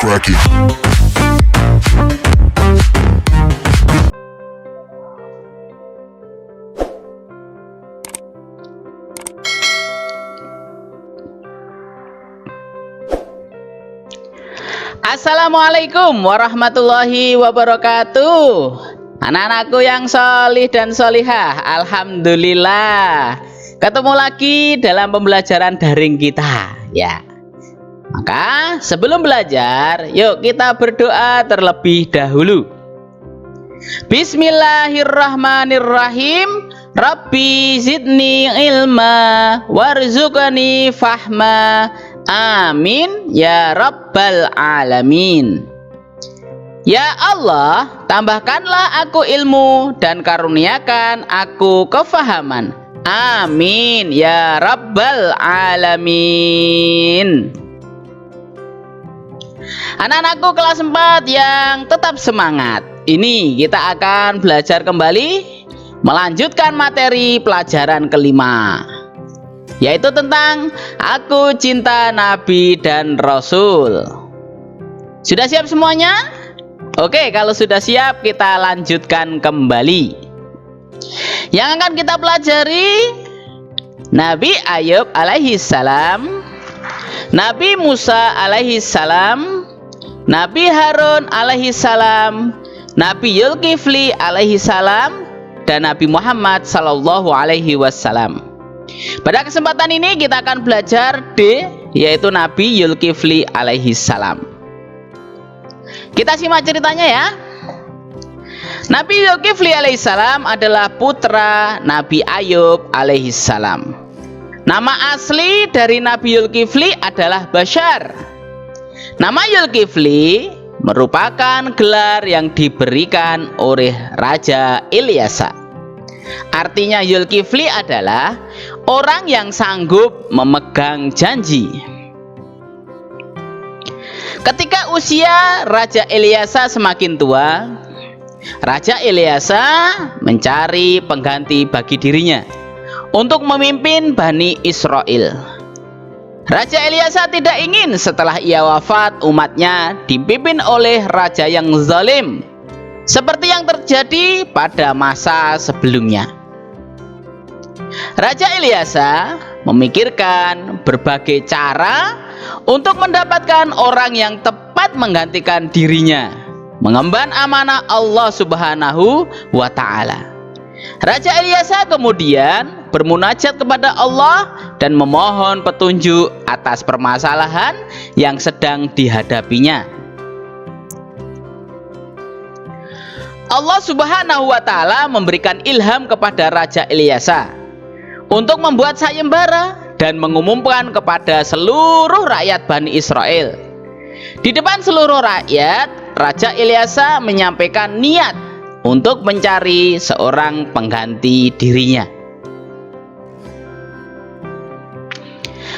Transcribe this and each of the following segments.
crack it. Assalamualaikum warahmatullahi wabarakatuh. Anak-anakku yang solih dan solihah, alhamdulillah ketemu lagi dalam pembelajaran daring kita ya. Maka sebelum belajar, yuk kita berdoa terlebih dahulu. Bismillahirrahmanirrahim. Rabbi zidni ilma warzuqni fahma. Amin ya rabbal alamin. Ya Allah, tambahkanlah aku ilmu dan karuniakan aku kefahaman. Amin ya rabbal alamin. Anak-anakku kelas 4 yang tetap semangat, ini kita akan belajar kembali melanjutkan materi pelajaran kelima, yaitu tentang Aku Cinta Nabi dan Rasul. Sudah siap semuanya? Oke, kalau sudah siap kita lanjutkan kembali. Yang akan kita pelajari Nabi Ayub alaihi salam, Nabi Musa alaihi salam, Nabi Harun alaihi salam, Nabi Zulkifli alaihi salam, dan Nabi Muhammad sallallahu alaihi wasallam. Pada kesempatan ini kita akan belajar D, yaitu Nabi Zulkifli alaihi salam. Kita simak ceritanya ya. Nabi Zulkifli alaihi salam adalah putra Nabi Ayub alaihi salam. Nama asli dari Nabi Zulkifli adalah Bashar. Nama Zulkifli merupakan gelar yang diberikan oleh Raja Ilyasa. Artinya Zulkifli adalah orang yang sanggup memegang janji. Ketika usia Raja Ilyasa semakin tua, Raja Ilyasa mencari pengganti bagi dirinya untuk memimpin Bani Israel. Raja Ilyasa tidak ingin setelah ia wafat umatnya dipimpin oleh raja yang zalim, seperti yang terjadi pada masa sebelumnya. Raja Ilyasa memikirkan berbagai cara untuk mendapatkan orang yang tepat menggantikan dirinya, mengemban amanah Allah Subhanahu wa Ta'ala. Raja Ilyasa kemudian bermunajat kepada Allah dan memohon petunjuk atas permasalahan yang sedang dihadapinya. Allah Subhanahu wa Ta'ala memberikan ilham kepada Raja Ilyasa untuk membuat sayembara dan mengumumkan kepada seluruh rakyat Bani Israel. Di depan seluruh rakyat, Raja Ilyasa menyampaikan niat untuk mencari seorang pengganti dirinya.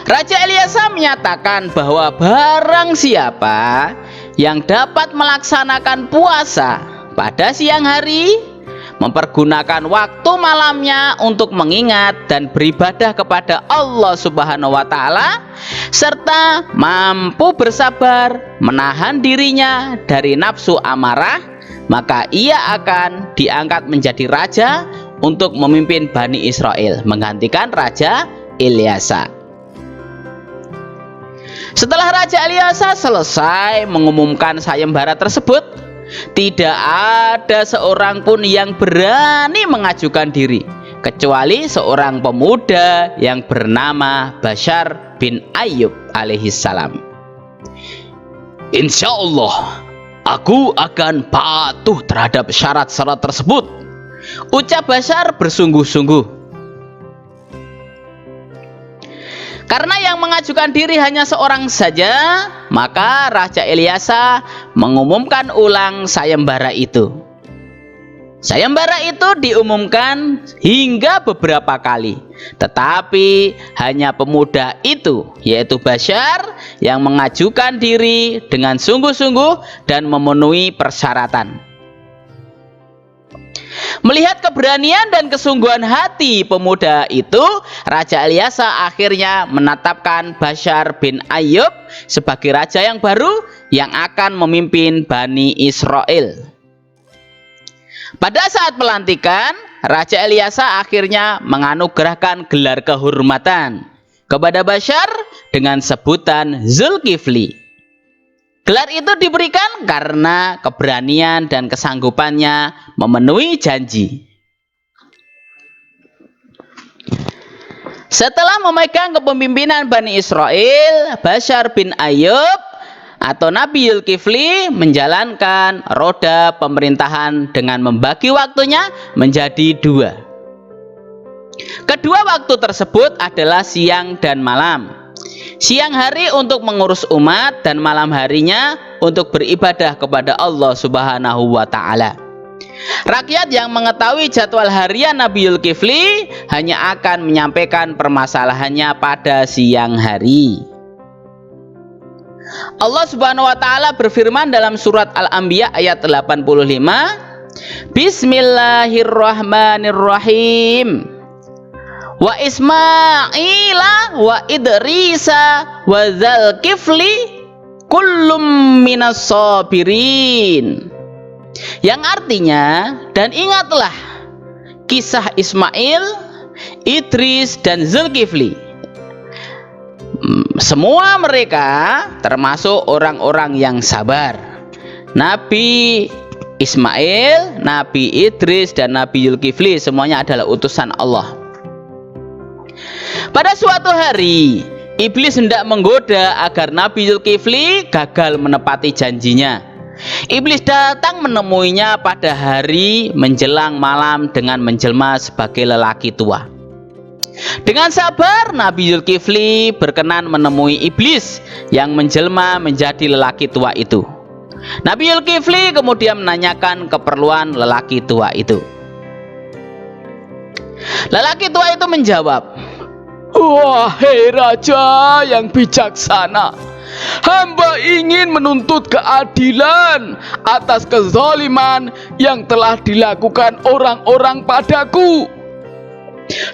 Raja Ilyasa menyatakan bahwa barang siapa yang dapat melaksanakan puasa pada siang hari, mempergunakan waktu malamnya untuk mengingat dan beribadah kepada Allah Subhanahu wa Ta'ala, serta mampu bersabar menahan dirinya dari nafsu amarah, maka ia akan diangkat menjadi raja untuk memimpin Bani Israel, menggantikan Raja Ilyasa. Setelah Raja Ilyasa selesai mengumumkan sayembara tersebut, tidak ada seorang pun yang berani mengajukan diri kecuali seorang pemuda yang bernama Bashar bin Ayub alaihi salam. Insya Allah aku akan patuh terhadap syarat-syarat tersebut, ucap Bashar bersungguh-sungguh. Karena yang mengajukan diri hanya seorang saja, maka Raja Ilyasa mengumumkan ulang sayembara itu. Sayembara itu diumumkan hingga beberapa kali, tetapi hanya pemuda itu, yaitu Bashar, yang mengajukan diri dengan sungguh-sungguh dan memenuhi persyaratan. Melihat keberanian dan kesungguhan hati pemuda itu, Raja Ilyasa akhirnya menetapkan Bashar bin Ayyub sebagai raja yang baru yang akan memimpin Bani Israel. Pada saat pelantikan, Raja Ilyasa akhirnya menganugerahkan gelar kehormatan kepada Bashar dengan sebutan Zulkifli. Gelar itu diberikan karena keberanian dan kesanggupannya memenuhi janji. Setelah memegang kepemimpinan Bani Israel, Bashar bin Ayyub atau Nabi Zulkifli menjalankan roda pemerintahan dengan membagi waktunya menjadi dua. Kedua waktu tersebut adalah siang dan malam. Siang hari untuk mengurus umat dan malam harinya untuk beribadah kepada Allah Subhanahu wa Ta'ala. Rakyat yang mengetahui jadwal harian Nabi Zulkifli hanya akan menyampaikan permasalahannya pada siang hari. Allah Subhanahu wa Ta'ala berfirman dalam surat Al-Anbiya ayat 85, Bismillahirrahmanirrahim. Wa Ismaila wa Idrisa wa Zulkifli kullum minas sabirin. Yang artinya, dan ingatlah kisah Ismail, Idris dan Zulkifli. Semua mereka termasuk orang-orang yang sabar. Nabi Ismail, Nabi Idris dan Nabi Zulkifli semuanya adalah utusan Allah. Pada suatu hari, iblis hendak menggoda agar Nabi Zulkifli gagal menepati janjinya. Iblis datang menemuinya pada hari menjelang malam dengan menjelma sebagai lelaki tua. Dengan sabar, Nabi Zulkifli berkenan menemui iblis yang menjelma menjadi lelaki tua itu. Nabi Zulkifli kemudian menanyakan keperluan lelaki tua itu. Lelaki tua itu menjawab, "Wahai raja yang bijaksana, hamba ingin menuntut keadilan atas kezaliman yang telah dilakukan orang-orang padaku.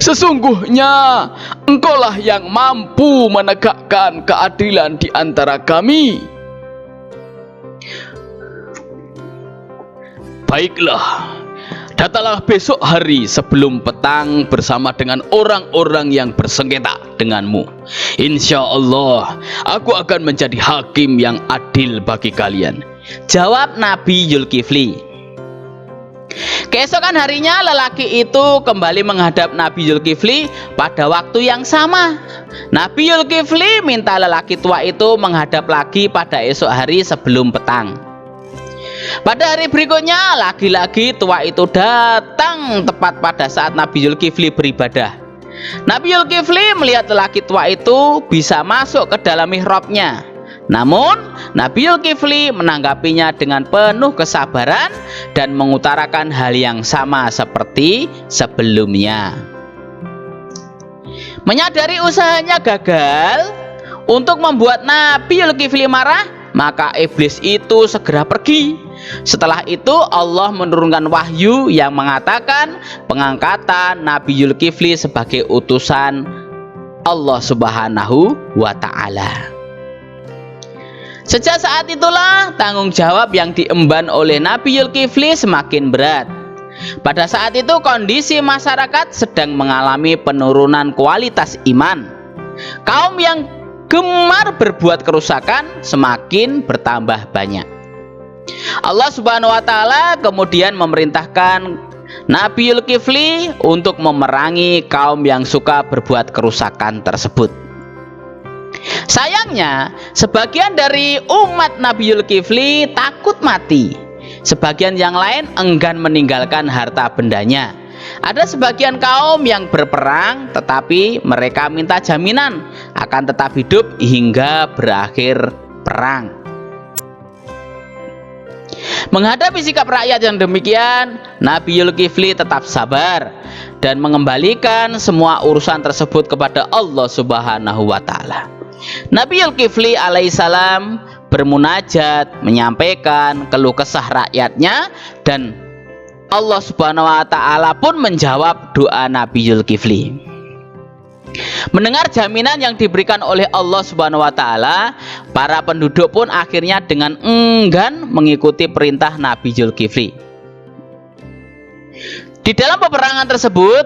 Sesungguhnya engkaulah yang mampu menegakkan keadilan di antara kami." "Baiklah, datanglah besok hari sebelum petang bersama dengan orang-orang yang bersengketa denganmu. Insya Allah, aku akan menjadi hakim yang adil bagi kalian," jawab Nabi Zulkifli. Keesokan harinya, lelaki itu kembali menghadap Nabi Zulkifli pada waktu yang sama. Nabi Zulkifli minta lelaki tua itu menghadap lagi pada esok hari sebelum petang. Pada hari berikutnya, lagi-lagi tua itu datang tepat pada saat Nabi Zulkifli beribadah. Nabi Zulkifli melihat lelaki tua itu bisa masuk ke dalam mihrabnya. Namun, Nabi Zulkifli menanggapinya dengan penuh kesabaran dan mengutarakan hal yang sama seperti sebelumnya. Menyadari usahanya gagal untuk membuat Nabi Zulkifli marah, maka iblis itu segera pergi. Setelah itu Allah menurunkan wahyu yang mengatakan pengangkatan Nabi Zulkifli sebagai utusan Allah Subhanahu wa Ta'ala. Sejak saat itulah tanggung jawab yang diemban oleh Nabi Zulkifli semakin berat. Pada saat itu kondisi masyarakat sedang mengalami penurunan kualitas iman. Kaum yang gemar berbuat kerusakan semakin bertambah banyak. Allah Subhanahu wa Ta'ala kemudian memerintahkan Nabi Zulkifli untuk memerangi kaum yang suka berbuat kerusakan tersebut. Sayangnya, sebagian dari umat Nabi Zulkifli takut mati. Sebagian yang lain enggan meninggalkan harta bendanya. Ada sebagian kaum yang berperang, tetapi mereka minta jaminan akan tetap hidup hingga berakhir perang. Menghadapi sikap rakyat yang demikian, Nabi Zulkifli tetap sabar dan mengembalikan semua urusan tersebut kepada Allah Subhanahu wa Ta'ala. Nabi Zulkifli alaihissalam bermunajat, menyampaikan keluh kesah rakyatnya dan Allah Subhanahu wa taala pun menjawab doa Nabi Zulkifli. Mendengar jaminan yang diberikan oleh Allah Subhanahu wa taala, para penduduk pun akhirnya dengan enggan mengikuti perintah Nabi Zulkifli. Di dalam peperangan tersebut,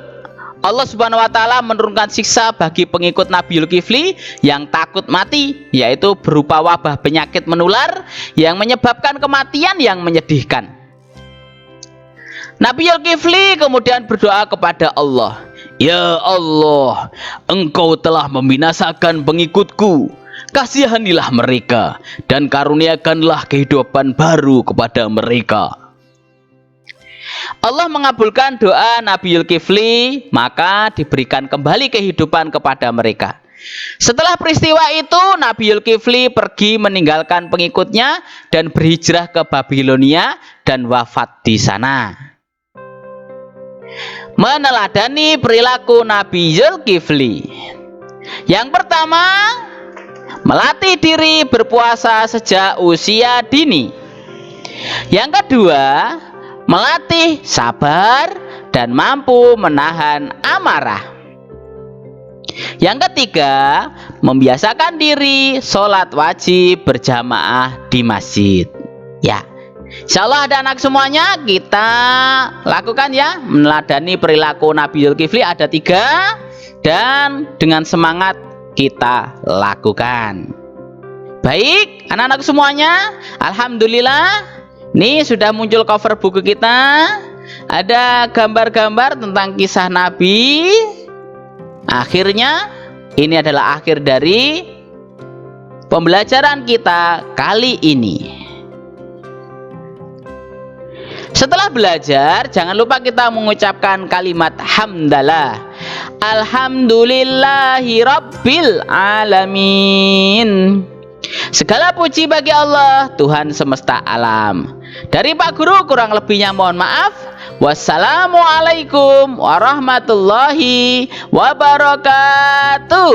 Allah Subhanahu wa taala menurunkan siksa bagi pengikut Nabi Zulkifli yang takut mati, yaitu berupa wabah penyakit menular yang menyebabkan kematian yang menyedihkan. Nabi Zulkifli kemudian berdoa kepada Allah, "Ya Allah, Engkau telah membinasakan pengikutku. Kasihanilah mereka dan karuniakanlah kehidupan baru kepada mereka." Allah mengabulkan doa Nabi Zulkifli, maka diberikan kembali kehidupan kepada mereka. Setelah peristiwa itu, Nabi Zulkifli pergi meninggalkan pengikutnya dan berhijrah ke Babilonia dan wafat di sana. Meneladani perilaku Nabi Zulkifli. Yang pertama, melatih diri berpuasa sejak usia dini. Yang kedua, melatih sabar dan mampu menahan amarah. Yang ketiga, membiasakan diri sholat wajib berjamaah di masjid. Ya, insya Allah ada anak semuanya, kita lakukan ya, meneladani perilaku Nabi Zulkifli ada 3, dan dengan semangat kita lakukan. Baik, anak-anak semuanya, alhamdulillah. Ini sudah muncul cover buku kita. Ada gambar-gambar tentang kisah Nabi. Akhirnya, ini adalah akhir dari pembelajaran kita kali ini. Setelah belajar, jangan lupa kita mengucapkan kalimat hamdalah. Alhamdulillahi Rabbil Alamin. Segala puji bagi Allah, Tuhan semesta alam. Dari Pak Guru kurang lebihnya mohon maaf. Wassalamualaikum warahmatullahi wabarakatuh.